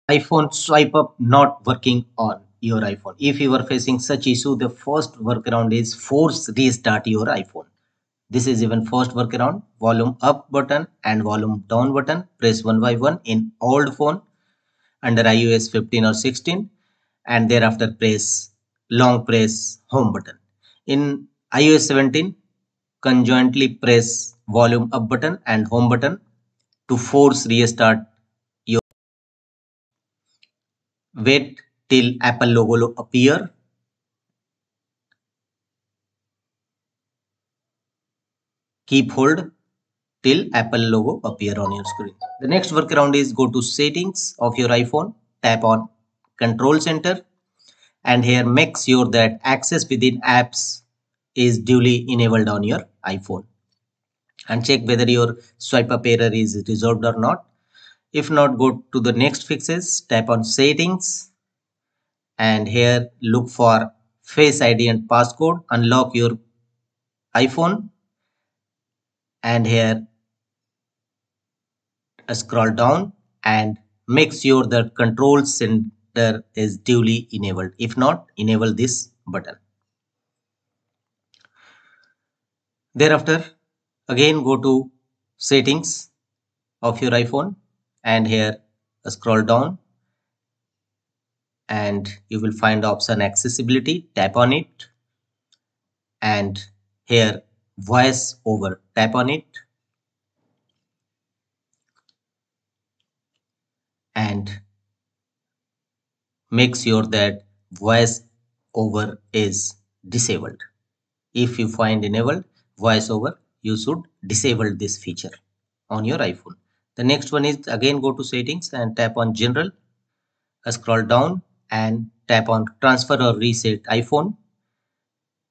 iPhone swipe up not working on your iPhone. If you are facing such issue, the first workaround is force restart your iPhone. This is even first workaround. Volume up button and volume down button. Press one by one in old phone under iOS 15 or 16, and thereafter press home button. In iOS 17, conjointly press volume up button and home button to force restart your. Wait till Apple logo appear. Keep hold till Apple logo appear on your screen. The next workaround is go to settings of your iPhone, tap on control center, and here make sure that access within apps is duly enabled on your iPhone, and check whether your swipe up error is resolved or not. If not, go to the next fixes, tap on settings, and here look for face ID and passcode, unlock your iPhone, and here scroll down and make sure that control center is duly enabled. If not, enable this button. Thereafter, again go to settings of your iPhone, and here scroll down and you will find the option accessibility. Tap on it, and here voice over, tap on it, and make sure that voice over is disabled. If you find enabled voice over, you should disable this feature on your iPhone. The next one is again go to settings and tap on general, scroll down and tap on transfer or reset iPhone,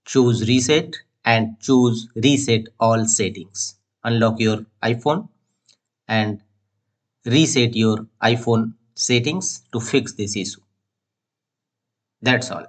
choose reset and choose reset all settings. Unlock your iPhone and reset your iPhone settings to fix this issue. That's all.